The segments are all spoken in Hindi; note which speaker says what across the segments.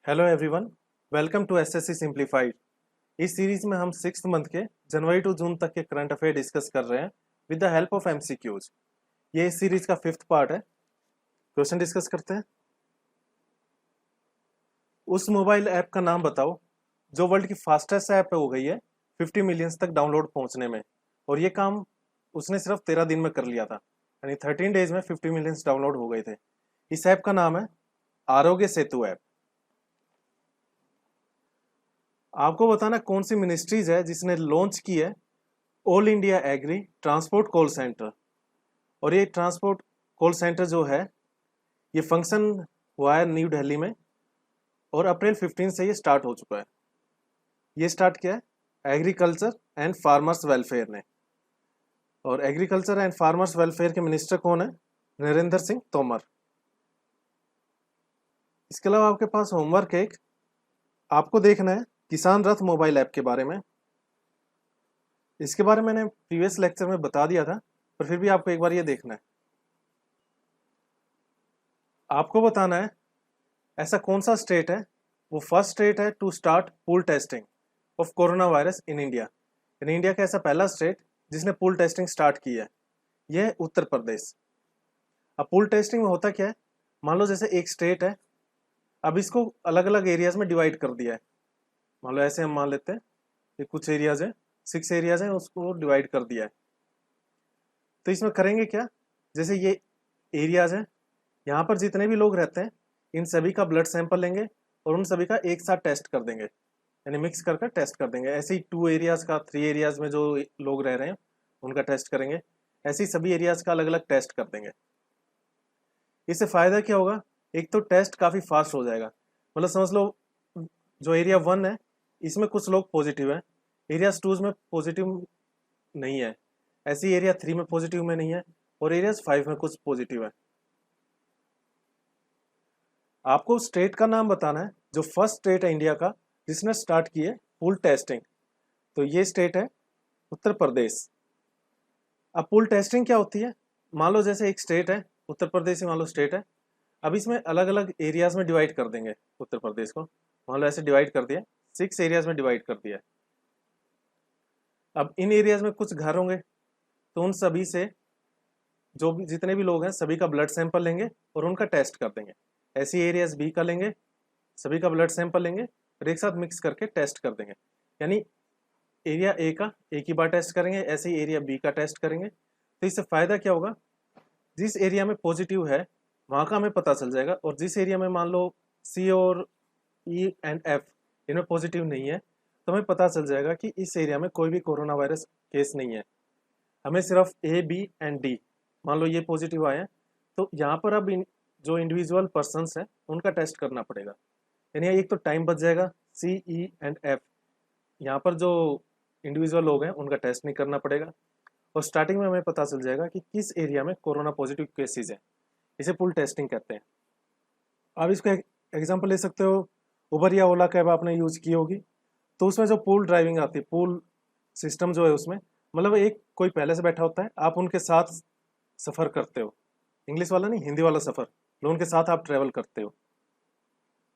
Speaker 1: Hello everyone, welcome to SSC simplified. इस सीरीज में हम 6th मंथ के जनवरी टू जून तक के करंट अफेयर डिस्कस कर रहे हैं with the help of MCQs. ये इस सीरीज का 5th पार्ट है। क्वेश्चन डिस्कस करते हैं। उस मोबाइल ऐप का नाम बताओ जो वर्ल्ड की फास्टेस्ट ऐप हो गई है 50 मिलियंस तक डाउनलोड पहुंचने में, और ये काम उसने सिर्फ 13 दिन में कर लिया था, यानी 13 डेज में 50 मिलियंस डाउनलोड हो गए थे। इस ऐप का नाम है आरोग्य सेतु ऐप। आपको बताना कौन सी मिनिस्ट्रीज है जिसने लॉन्च की है all India agri transport call centre. और ये ट्रांसपोर्ट कॉल सेंटर जो है ये फंक्शन हुआ है न्यू दिल्ली में, और अप्रैल 15 से ये स्टार्ट हो चुका है। ये स्टार्ट किया है एग्रीकल्चर एंड फार्मर्स वेलफेयर ने। और एग्रीकल्चर एंड फार्मर्स वेलफेयर के मिनिस्टर कौन है? नरेंद्र सिंह तोमर। इसके अलावा आपके पास होमवर्क है, आपको देखना है किसान रथ मोबाइल ऐप के बारे में। इसके बारे में मैंने प्रीवियस लेक्चर में बता दिया था, पर फिर भी आपको एक बार ये देखना है। आपको बताना है ऐसा कौन सा स्टेट है वो फर्स्ट स्टेट है to start pool testing of corona virus in India. यानी इंडिया का ऐसा पहला स्टेट जिसने पूल टेस्टिंग स्टार्ट की है, यह है उत्तर प्रदेश। अब पूल टेस्टिंग में होता क्या है, मान लो जैसे एक स्टेट है, अब इसको अलग अलग एरियाज में डिवाइड कर दिया है। मान लो ऐसे हम मान लेते हैं कि कुछ एरियाज है, 6 एरियाज हैं, उसको डिवाइड कर दिया है। तो इसमें करेंगे क्या, जैसे ये एरियाज हैं, यहाँ पर जितने भी लोग रहते हैं इन सभी का ब्लड सैंपल लेंगे और उन सभी का एक साथ टेस्ट कर देंगे, यानी मिक्स कर टेस्ट कर देंगे। ऐसे ही 2 एरियाज का, 3 एरियाज में जो लोग रह रहे हैं उनका टेस्ट करेंगे। ऐसे ही सभी एरियाज का अलग अलग टेस्ट कर देंगे। इससे फायदा क्या होगा, एक तो टेस्ट काफी फास्ट हो जाएगा। मतलब समझ लो जो एरिया 1 है इसमें कुछ लोग पॉजिटिव हैं, एरियाज 2 में पॉजिटिव नहीं है, ऐसी एरिया 3 में पॉजिटिव में नहीं है, और एरियाज 5 में कुछ पॉजिटिव है। आपको स्टेट का नाम बताना है जो फर्स्ट स्टेट है इंडिया का जिसने स्टार्ट की है पूल टेस्टिंग। तो ये स्टेट है उत्तर प्रदेश। अब पूल टेस्टिंग क्या होती है, मान लो जैसे एक स्टेट है उत्तर प्रदेश ही मान लो स्टेट है, अब इसमें अलग अलग एरियाज में डिवाइड कर देंगे उत्तर प्रदेश को। मान लो ऐसे डिवाइड कर दिया, 6 एरियाज में डिवाइड कर दिया। अब इन एरियाज में कुछ घर होंगे, तो उन सभी से जो भी जितने भी लोग हैं सभी का ब्लड सैंपल लेंगे और उनका टेस्ट कर देंगे। ऐसी एरियाज बी का लेंगे, सभी का ब्लड सैंपल लेंगे और एक साथ मिक्स करके टेस्ट कर देंगे। यानी एरिया ए का एक ही बार टेस्ट करेंगे, ऐसे ही एरिया बी का टेस्ट करेंगे। तो इससे फायदा क्या होगा, जिस एरिया में पॉजिटिव है वहां का हमें पता चल जाएगा, और जिस एरिया में मान लो सी और ई एंड एफ इनमें पॉजिटिव नहीं है तो हमें पता चल जाएगा कि इस एरिया में कोई भी कोरोना वायरस केस नहीं है। हमें सिर्फ ए बी एंड डी मान लो ये पॉजिटिव आए हैं, तो यहाँ पर अब जो इंडिविजुअल पर्सनस हैं उनका टेस्ट करना पड़ेगा। यानी एक तो टाइम बच जाएगा, सी ई एंड एफ यहाँ पर जो इंडिविजुअल लोग हैं उनका टेस्ट नहीं करना पड़ेगा, और स्टार्टिंग में हमें पता चल जाएगा कि किस एरिया में कोरोना पॉजिटिव केसेज हैं। इसे पुल टेस्टिंग कहते हैं। आप इसको एग्जांपल ले सकते हो, उबर या ओला कैब आपने यूज की होगी, तो उसमें जो पूल ड्राइविंग आती है, पूल सिस्टम जो है उसमें मतलब एक कोई पहले से बैठा होता है, आप उनके साथ सफ़र करते हो। इंग्लिश वाला नहीं, हिंदी वाला सफ़र, लोग उनके साथ आप ट्रैवल करते हो,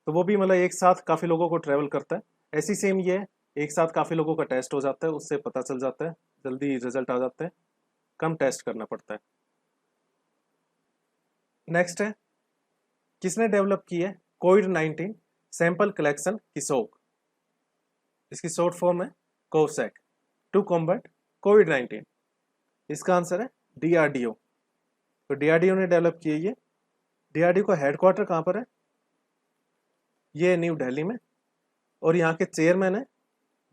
Speaker 1: तो वो भी मतलब एक साथ काफ़ी लोगों को ट्रैवल करता है। ऐसी सेम ये है, एक साथ काफ़ी लोगों का टेस्ट हो जाता है, उससे पता चल जाता है, जल्दी रिजल्ट आ जाते हैं, कम टेस्ट करना पड़ता है। नेक्स्ट है, किसने डेवलप की है कोविड-19 सैंपल कलेक्शन किसोक। इसकी शॉर्ट फॉर्म है कोवसैक, टू कॉम्बैट कोविड-19। इसका आंसर है डीआरडीओ। तो डीआरडीओ ने डेवलप की है ये। डीआरडीओ का हेडक्वार्टर कहाँ पर है, ये न्यू दिल्ली में, और यहाँ के चेयरमैन है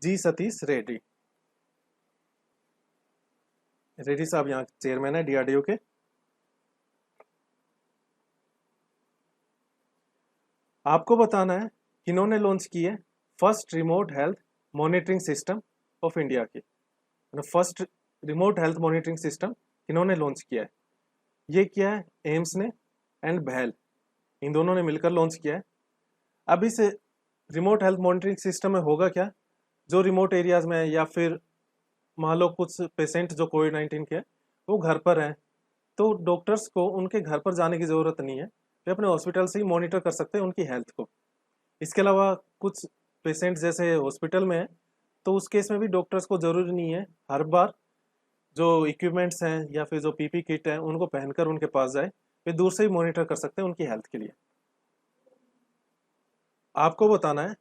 Speaker 1: जी सतीश रेड्डी। रेड्डी साहब यहाँ चेयरमैन है डीआरडीओ के। आपको बताना है किन्होंने लॉन्च की है first remote health monitoring system of India की। First remote health monitoring system किन्होंने लॉन्च किया है, ये किया है एम्स ने एंड भैल, इन दोनों ने मिलकर लॉन्च किया है। अब इस रिमोट हेल्थ मॉनिटरिंग सिस्टम में होगा क्या, जो रिमोट एरियाज में है या फिर मान लो कुछ पेशेंट जो कोविड-19 के हैं वो घर पर हैं, तो डॉक्टर्स को उनके घर पर जाने की ज़रूरत नहीं है, वे अपने हॉस्पिटल से ही मॉनिटर कर सकते हैं उनकी हेल्थ को। इसके अलावा कुछ पेशेंट जैसे हॉस्पिटल में है तो उस केस में भी डॉक्टर्स को ज़रूरी नहीं है हर बार जो इक्विपमेंट्स हैं या फिर जो पीपी किट है उनको पहनकर उनके पास जाए, वे दूर से ही मॉनिटर कर सकते हैं उनकी हेल्थ के लिए। आपको बताना है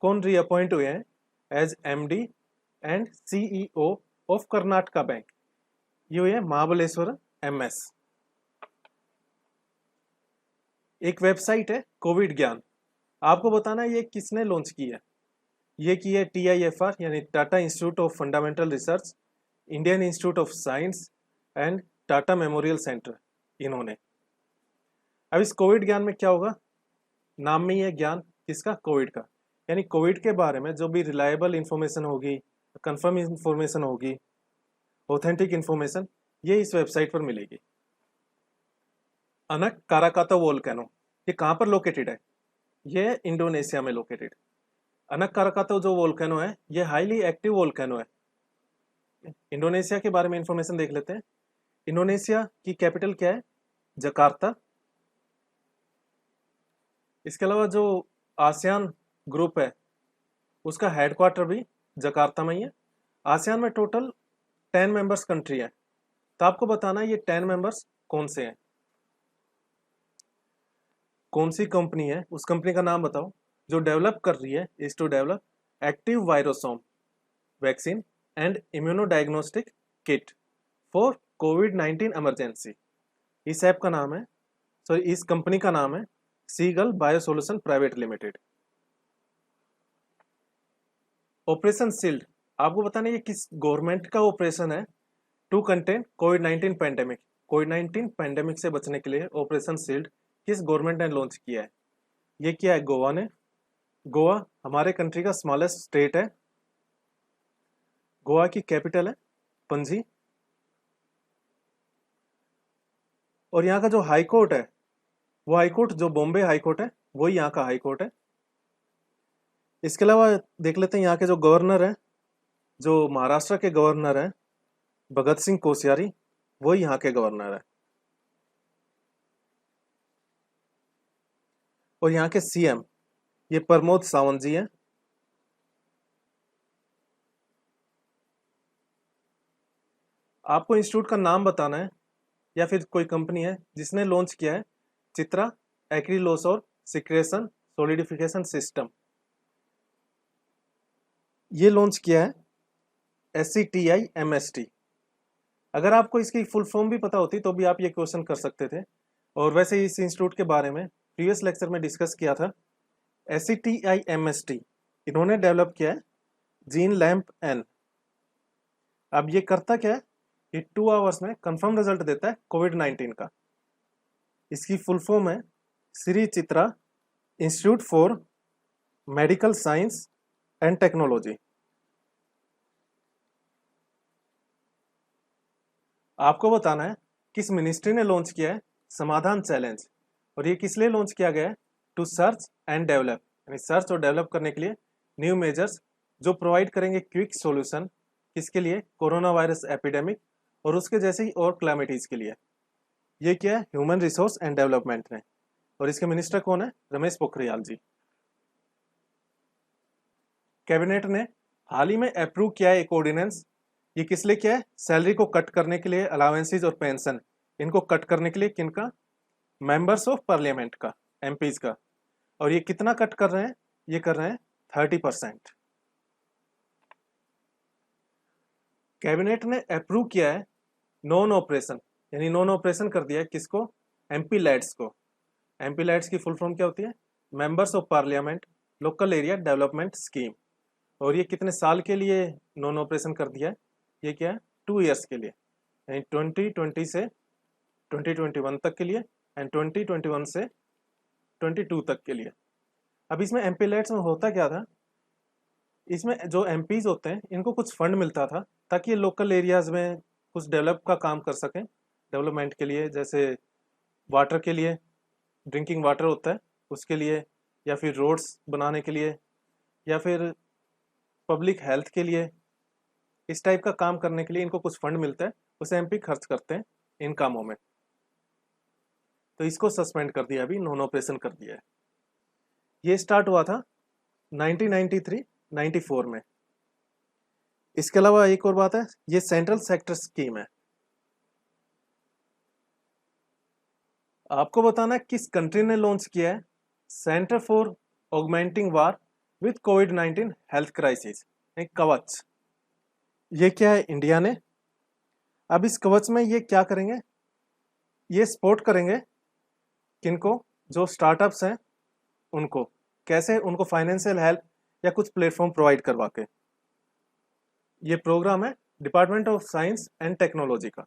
Speaker 1: कौन रीअपॉइंट हुए हैं as MD and CEO of Karnataka bank. ये हुए हैं महाबलेश्वर एमएस। एक वेबसाइट है कोविड ज्ञान। आपको बताना है ये किसने लॉन्च की है। ये की है TIFR यानी Tata institute of fundamental research, Indian institute of science and Tata memorial centre इन्होंने। अब इस कोविड ज्ञान में क्या होगा, नाम में ही है ज्ञान किसका, कोविड का। यानी कोविड के बारे में जो भी रिलायबल इंफॉर्मेशन होगी, कंफर्म इंफॉर्मेशन होगी, ऑथेंटिक इंफॉर्मेशन, ये इस वेबसाइट पर मिलेगी। अनक काराकातो वोल्केनो ये कहाँ पर लोकेटेड है, ये इंडोनेशिया में लोकेटेड। अनक काराकातो जो वोल्केनो है ये हाईली एक्टिव वोल्केनो है। इंडोनेशिया के बारे में इंफॉर्मेशन देख लेते हैं। इंडोनेशिया की कैपिटल क्या है, जकार्ता। इसके अलावा जो आसियान ग्रुप है उसका हेडक्वार्टर भी जकार्ता में ही है। आसियान में टोटल 10 मेंबर्स कंट्री है, तो आपको बताना है ये 10 मेंबर्स कौन से हैं, कौन सी कंपनी है, उस कंपनी का नाम बताओ जो डेवलप कर रही है, is to develop active वायरोसोम vaccine and immuno diagnostic kit for covid emergency. इस ऐप का नाम है, सॉरी इस कंपनी का नाम है seagull बायोसोल्यूशन private limited. Operation sealed, आपको बताना है ये किस गवर्नमेंट का ऑपरेशन है to contain covid pandemic. Covid pandemic से बचने के लिए ऑपरेशन सील्ड किस गवर्नमेंट ने लॉन्च किया है, ये किया है गोवा ने। गोवा हमारे कंट्री का स्मॉलेस्ट स्टेट है। गोवा की कैपिटल है पणजी। और यहाँ का जो हाई कोर्ट है वो हाई कोर्ट जो बॉम्बे हाई कोर्ट है वही यहाँ का हाई कोर्ट है। इसके अलावा देख लेते हैं यहाँ के जो गवर्नर हैं, जो महाराष्ट्र के गवर्नर हैं भगत सिंह कोश्यारी, वही यहाँ के गवर्नर है। और यहाँ के CM ये प्रमोद सावंत जी हैं। आपको इंस्टीट्यूट का नाम बताना है या फिर कोई कंपनी है जिसने लॉन्च किया है चित्रा एक्रिलोसोर सिक्रेशन सॉलिडिफिकेशन सिस्टम। ये लॉन्च किया है SCTI-MST। अगर आपको इसकी फुल फॉर्म भी पता होती तो भी आप ये क्वेश्चन कर सकते थे। और वैसे इस इंस्टीट्यूट के बारे में प्रीवियस लेक्चर में डिस्कस किया था। SCTI-MST इन्होंने डेवलप किया है जीन लैम्प एन। अब ये करता क्या है, ये 2 आवर्स में कंफर्म रिजल्ट देता है कोविड-19 का। इसकी फुल फॉर्म है Shri Chitra institute for medical science and technology. आपको बताना है किस मिनिस्ट्री ने लॉन्च किया है समाधान चैलेंज। और ये किस लिए लॉन्च किया गया है, टू सर्च एंड डेवलप, यानी सर्च और डेवलप करने के लिए न्यू मेजर्स जो प्रोवाइड करेंगे क्विक सॉल्यूशन किसके लिए, कोरोना वायरस एपिडेमिक और उसके जैसे ही और क्लैमिटीज के लिए। ये क्या है, ह्यूमन रिसोर्स एंड डेवलपमेंट ने। और इसके मिनिस्टर कौन है, रमेश पोखरियाल जी। कैबिनेट ने हाल ही में अप्रूव किया है एक ऑर्डिनेंस। ये किस लिए किया है, सैलरी को कट करने के लिए, अलावेंसेज और पेंशन इनको कट करने के लिए, किनका, मेंबर्स ऑफ पार्लियामेंट का, MPs का। और ये कितना कट कर रहे हैं, ये कर रहे हैं 30%। कैबिनेट ने अप्रूव किया है नॉन ऑपरेशन, यानी नॉन ऑपरेशन कर दिया है किसको, MP लैड्स को। MP लैड्स की फुल फॉर्म क्या होती है, members of parliament local area development scheme. और ये कितने साल के लिए नॉन ऑपरेशन कर दिया है, ये क्या है 2 ईयर्स के लिए, यानी 2020 से 2021 तक के लिए एंड 2021 से 22 तक के लिए। अब इसमें MP लैड्स में होता क्या था, इसमें जो MPs होते हैं इनको कुछ फंड मिलता था ताकि ये लोकल एरियाज में कुछ डेवलप का काम कर सकें, डेवलपमेंट के लिए, जैसे वाटर के लिए, ड्रिंकिंग वाटर होता है उसके लिए, या फिर रोड्स बनाने के लिए, या फिर पब्लिक हेल्थ के लिए। इस टाइप का काम करने के लिए इनको कुछ फंड मिलता है, उसे MP खर्च करते हैं इन कामों में। तो इसको सस्पेंड कर दिया, अभी नॉन ऑपरेशन कर दिया है। ये स्टार्ट हुआ था 1993-94 में। इसके अलावा एक और बात है, ये सेंट्रल सेक्टर स्कीम है। आपको बताना है किस कंट्री ने लॉन्च किया है centre for augmenting war with covid health crisis, कवच। ये क्या है? इंडिया ने। अब इस कवच में ये क्या करेंगे? ये सपोर्ट करेंगे किनको? जो स्टार्टअप्स हैं उनको। कैसे? उनको फाइनेंशियल हेल्प या कुछ प्लेटफॉर्म प्रोवाइड करवा के। ये प्रोग्राम है department of science and technology का।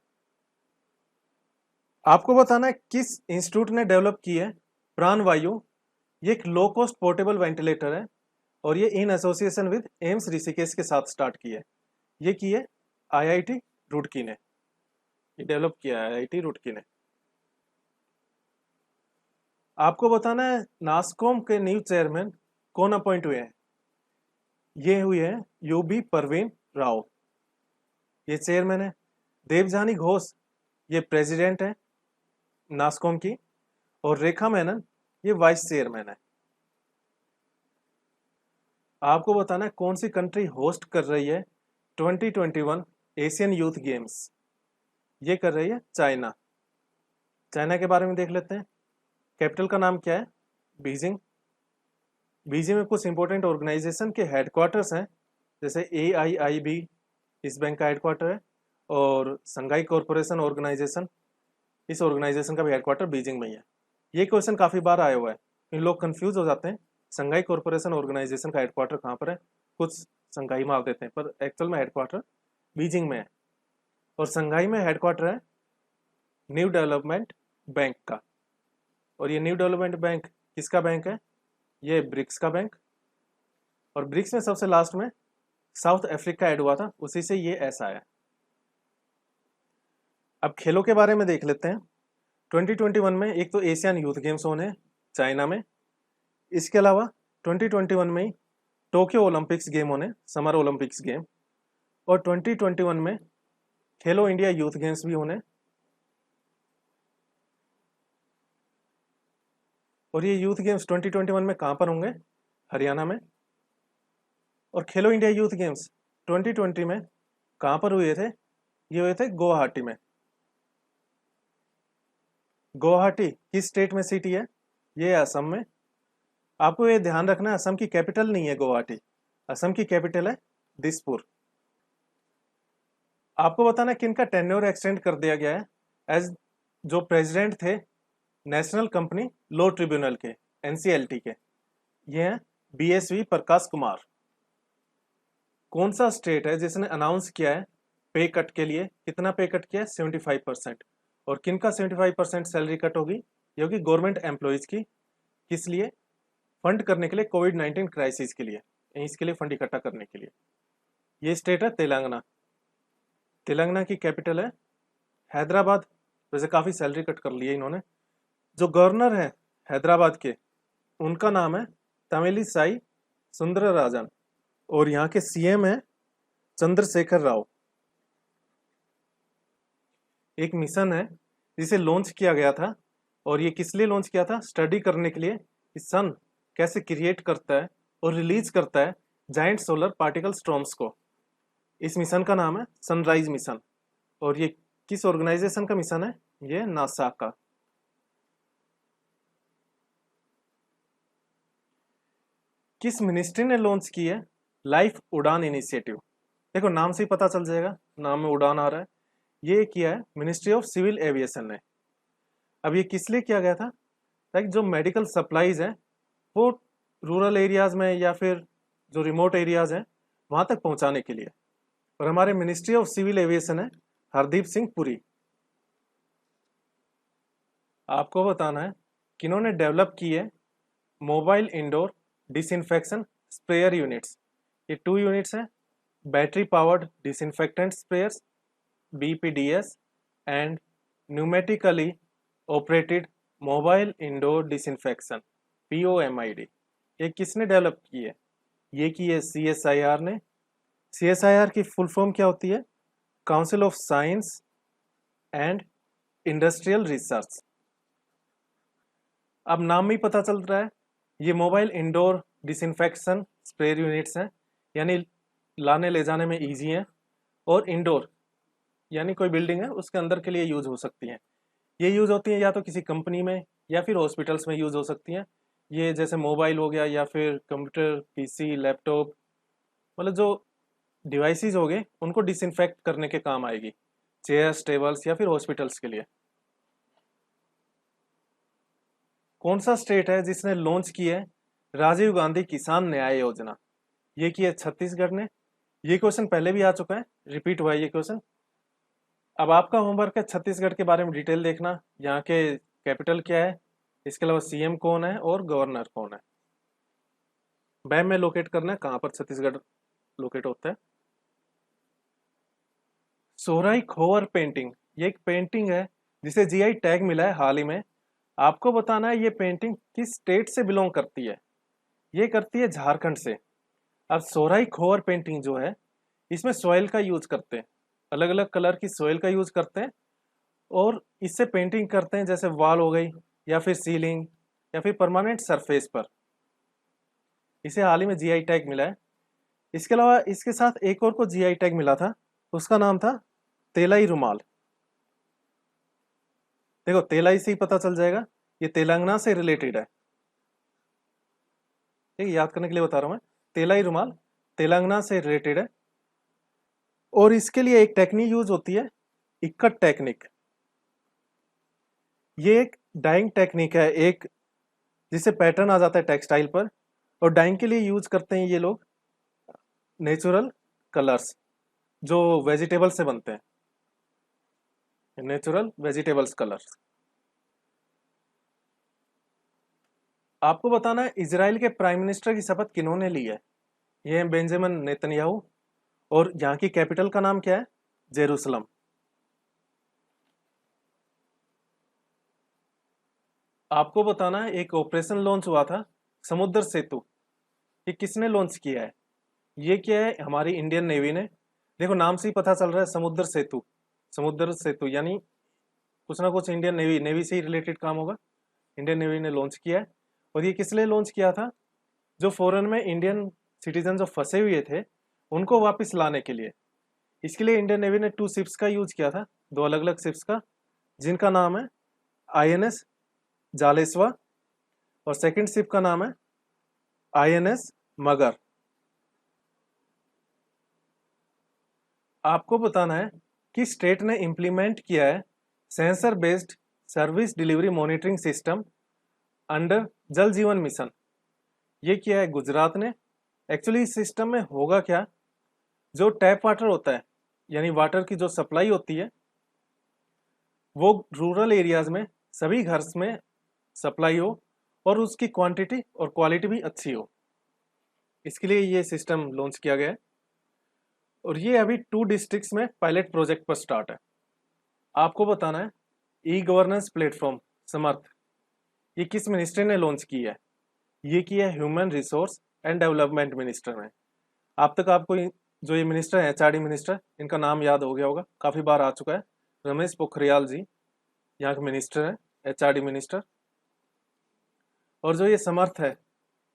Speaker 1: आपको बताना है किस इंस्टीट्यूट ने डेवलप की है प्राणवायु। ये एक लो कॉस्ट पोर्टेबल वेंटिलेटर है और ये in association with AIIMS Rishikesh के साथ स्टार्ट की है। ये की है आईआईटी रुड़की ने, ये डेवलप किया है आईआईटी रुड़की ने। आपको बताना है नास्कॉम के न्यू चेयरमैन कौन अपॉइंट हुए हैं। ये हुए हैं यूबी परवीन राव, ये चेयरमैन है। देवजानी घोष ये प्रेसिडेंट है नास्कॉम की, और रेखा मेनन ये वाइस चेयरमैन है। आपको बताना है कौन सी कंट्री होस्ट कर रही है 2021 एशियन यूथ गेम्स। ये कर रही है चाइना। चाइना के बारे में देख लेते हैं। कैपिटल का नाम क्या है? बीजिंग। बीजिंग में कुछ इंपॉर्टेंट ऑर्गेनाइजेशन के हेडक्वार्टर्स हैं, जैसे AIIB इस बैंक का हेडक्वार्टर है, और संघाई कॉरपोरेशन ऑर्गेनाइजेशन, इस ऑर्गेनाइजेशन का भी हेडक्वार्टर बीजिंग में ही है। ये क्वेश्चन काफ़ी बार आया हुआ है, इन लोग कंफ्यूज हो जाते हैं संघाई कॉरपोरेशन ऑर्गेनाइजेशन का हेडक्वार्टर कहाँ पर है, कुछ संघाई मार देते हैं, पर एक्चुअल में हेडक्वार्टर बीजिंग में है। और संघाई में हेडक्वार्टर है न्यू डेवलपमेंट बैंक का। और ये न्यू डेवलपमेंट बैंक किसका बैंक है? ये ब्रिक्स का बैंक। और ब्रिक्स में सबसे लास्ट में साउथ अफ्रीका ऐड हुआ था, उसी से ये ऐसा है। अब खेलों के बारे में देख लेते हैं। 2021 में एक तो एशियन यूथ गेम्स होने चाइना में, इसके अलावा 2021 में ही टोक्यो ओलंपिक्स गेम होने, समर ओलंपिक्स गेम, और 2021 में खेलो इंडिया यूथ गेम्स भी होने। और ये यूथ गेम्स 2021 में कहाँ पर होंगे? हरियाणा में। और खेलो इंडिया यूथ गेम्स 2020 में कहाँ पर हुए थे? ये हुए थे गुवाहाटी में। गुवाहाटी किस स्टेट में सिटी है? ये असम में। आपको ये ध्यान रखना है असम की कैपिटल नहीं है गुवाहाटी, असम की कैपिटल है दिसपुर। आपको बताना है किनका टेन्योर एक्सटेंड कर दिया गया है एज जो प्रेसिडेंट थे नेशनल कंपनी लॉ ट्रिब्यूनल के, NCLT के। ये हैं BSV प्रकाश कुमार। कौन सा स्टेट है जिसने अनाउंस किया है पे कट के लिए? कितना पे कट किया है? 75%। और किनका 75% सैलरी कट होगी? ये होगी गवर्नमेंट एम्प्लॉयज की। किस लिए? फंड करने के लिए, कोविड-19 क्राइसिस के लिए, इसके लिए फंड इकट्ठा करने के लिए। ये स्टेट है तेलंगाना। तेलंगाना की कैपिटल है हैदराबाद। वैसे काफ़ी सैलरी कट कर ली है इन्होंने। जो गवर्नर है हैदराबाद के, उनका नाम है तमिलिसाई सुंदरराजन, और यहाँ के CM है चंद्रशेखर राव। एक मिशन है जिसे लॉन्च किया गया था, और ये किस लिए लॉन्च किया था? स्टडी करने के लिए कि सन कैसे क्रिएट करता है और रिलीज करता है जाइंट सोलर पार्टिकल स्टॉर्म्स को। इस मिशन का नाम है सनराइज मिशन, और ये किस ऑर्गेनाइजेशन का मिशन है? ये नासा का। किस मिनिस्ट्री ने लॉन्च की है लाइफ उड़ान इनिशिएटिव? देखो नाम से ही पता चल जाएगा, नाम में उड़ान आ रहा है। ये किया है मिनिस्ट्री ऑफ सिविल एविएशन ने। अब ये किस लिए किया गया था? ताकि जो मेडिकल सप्लाईज हैं वो रूरल एरियाज में या फिर जो रिमोट एरियाज हैं वहां तक पहुंचाने के लिए। और हमारे मिनिस्ट्री ऑफ सिविल एविएशन है हरदीप सिंह पुरी। आपको बताना है किन्होंने डेवलप की है mobile indoor disinfection sprayer units. ये 2 यूनिट्स हैं, battery powered disinfectant sprayers BPDS and pneumatically operated mobile indoor disinfection POMID। ये किसने डेवलप की है? ये की है CSIR ने। CSIR की फुल फॉर्म क्या होती है? Council of science and industrial research. अब नाम में ही पता चल रहा है ये mobile indoor disinfection spray units हैं, यानी लाने ले जाने में ईजी हैं, और इंडोर यानी कोई बिल्डिंग है उसके अंदर के लिए यूज़ हो सकती हैं। ये यूज़ होती हैं या तो किसी कंपनी में या फिर हॉस्पिटल्स में यूज़ हो सकती हैं। ये जैसे मोबाइल हो गया या फिर कंप्यूटर, पीसी, लैपटॉप, मतलब जो डिवाइसेस हो गए उनको डिसइंफेक्ट करने के काम आएगी, चेयर्स, टेबल्स या फिर हॉस्पिटल्स के लिए। कौन सा स्टेट है जिसने लॉन्च की है राजीव गांधी किसान न्याय योजना? ये की है छत्तीसगढ़ ने। ये क्वेश्चन पहले भी आ चुका है, रिपीट हुआ है ये क्वेश्चन। अब आपका होमवर्क है छत्तीसगढ़ के बारे में डिटेल देखना, यहाँ के कैपिटल क्या है, इसके अलावा सीएम कौन है और गवर्नर कौन है। मैप में लोकेट करना है कहाँ पर छत्तीसगढ़ लोकेट होता है। सोहराई खोवर पेंटिंग, ये एक पेंटिंग है जिसे जीआई टैग मिला है हाल ही में। आपको बताना है ये पेंटिंग किस स्टेट से बिलोंग करती है। ये करती है झारखंड से। अब सोहराई खोवर पेंटिंग जो है इसमें सॉइल का यूज करते हैं, अलग अलग कलर की सॉइल का यूज करते हैं और इससे पेंटिंग करते हैं, जैसे वॉल हो गई या फिर सीलिंग या फिर परमानेंट सरफेस पर। इसे हाल ही में जीआई टैग मिला है। इसके अलावा इसके साथ एक और को जीआई टैग मिला था, उसका नाम था तेलाई रुमाल। देखो तेलाई से ही पता चल जाएगा ये तेलंगाना से रिलेटेड है, ठीक है, याद करने के लिए बता रहा हूं मैं। तेलाई रुमाल तेलंगाना से रिलेटेड है और इसके लिए एक टेक्निक यूज होती है, इक्कट टेक्निक। ये एक डाइंग टेक्निक है, एक जिससे पैटर्न आ जाता है टेक्सटाइल पर, और डाइंग के लिए यूज करते हैं ये लोग नेचुरल कलर्स जो वेजिटेबल से बनते हैं, नेचुरल वेजिटेबल्स कलर्स। आपको बताना है इजराइल के प्राइम मिनिस्टर की शपथ किन्होंने ली है। ये है बेंजामिन नेतन्याहू, और यहाँ की कैपिटल का नाम क्या है? जेरूसलम। आपको बताना है एक ऑपरेशन लॉन्च हुआ था समुद्र सेतु, ये किसने लॉन्च किया है? ये क्या है? हमारी इंडियन नेवी ने। देखो नाम से ही पता चल रहा है समुद्र सेतु, समुद्र सेतु यानी कुछ ना कुछ इंडियन नेवी, नेवी से ही रिलेटेड काम होगा। इंडियन नेवी ने लॉन्च किया है। और ये किस लिए लॉन्च किया था? जो फॉरेन में इंडियन सिटीजन जो फंसे हुए थे उनको वापस लाने के लिए। इसके लिए इंडियन नेवी ने 2 शिप्स का यूज किया था, 2 अलग अलग शिप्स का, जिनका नाम है आईएनएस जालेसवा और सेकंड शिप का नाम है आईएनएस मगर। आपको बताना है कि स्टेट ने इंप्लीमेंट किया है sensor based service delivery monitoring system under जल जीवन मिशन। ये किया है गुजरात ने। एक्चुअली इस सिस्टम में होगा क्या, जो टैप वाटर होता है यानी वाटर की जो सप्लाई होती है वो रूरल एरियाज में सभी घर में सप्लाई हो और उसकी क्वांटिटी और क्वालिटी भी अच्छी हो, इसके लिए ये सिस्टम लॉन्च किया गया है। और ये अभी 2 डिस्ट्रिक्ट्स में पायलट प्रोजेक्ट पर स्टार्ट है। आपको बताना है ई गवर्नेंस प्लेटफॉर्म समर्थ, ये किस मिनिस्ट्री ने लॉन्च की है? ये की है human resource and development minister में। अब तक आपको जो ये मिनिस्टर है एचआरडी मिनिस्टर, इनका नाम याद हो गया होगा, काफ़ी बार आ चुका है। रमेश पोखरियाल जी यहाँ के मिनिस्टर हैं, एचआरडी मिनिस्टर। और जो ये समर्थ है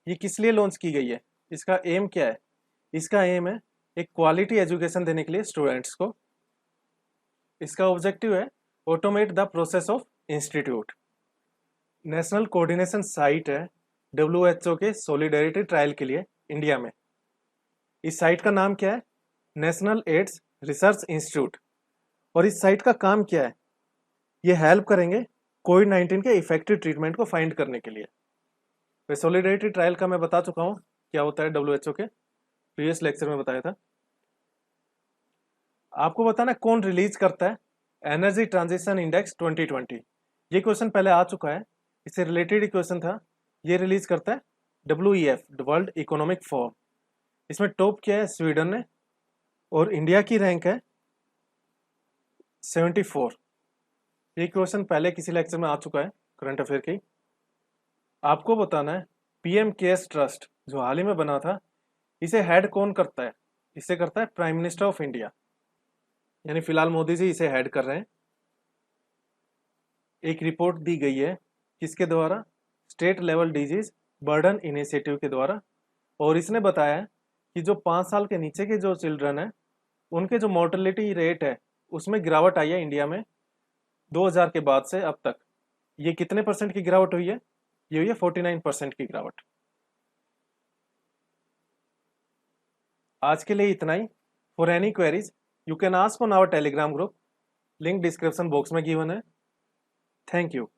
Speaker 1: ये किस लिए लॉन्च की गई है, इसका एम क्या है? इसका एम है एक क्वालिटी एजुकेशन देने के लिए स्टूडेंट्स को। इसका ऑब्जेक्टिव है automate the process of institute. National coordination site है WHO के सॉलिडेरिटी ट्रायल के लिए इंडिया में। इस साइट का नाम क्या है? National ads research institute. और इस साइट का काम क्या है? ये हेल्प करेंगे कोविड-19 के इफेक्टिव ट्रीटमेंट को फाइंड करने के लिए। तो सॉलिडेरिटी ट्रायल का मैं बता चुका हूँ क्या होता है, WHO के प्रीवियस लेक्चर में बताया था। आपको बताना कौन रिलीज करता है एनर्जी ट्रांजिशन इंडेक्स 2020। ये क्वेश्चन पहले आ चुका है, इससे रिलेटेड ही क्वेश्चन था। ये रिलीज करता है WEF, वर्ल्ड इकोनॉमिक फोरम। इसमें टॉप क्या है? स्वीडन ने, और इंडिया की रैंक है 74। ये क्वेश्चन पहले किसी लेक्चर में आ चुका है, करंट अफेयर की। आपको बताना है PM केयर्स ट्रस्ट जो हाल ही में बना था, इसे हेड कौन करता है? इसे करता है प्राइम मिनिस्टर ऑफ इंडिया, यानी फिलहाल मोदी जी इसे हेड कर रहे हैं। एक रिपोर्ट दी गई है किसके द्वारा? State level disease burden initiative के द्वारा, और इसने बताया है कि जो 5 साल के नीचे के जो चिल्ड्रन है उनके जो मोर्टेलिटी रेट है उसमें गिरावट आई है इंडिया में 2000 के बाद से अब तक। ये कितने परसेंट की गिरावट हुई है? ये हुई है 49% की गिरावट। आज के लिए इतना ही। For any queries you can ask on our Telegram group, link description box में गिवन है। Thank you.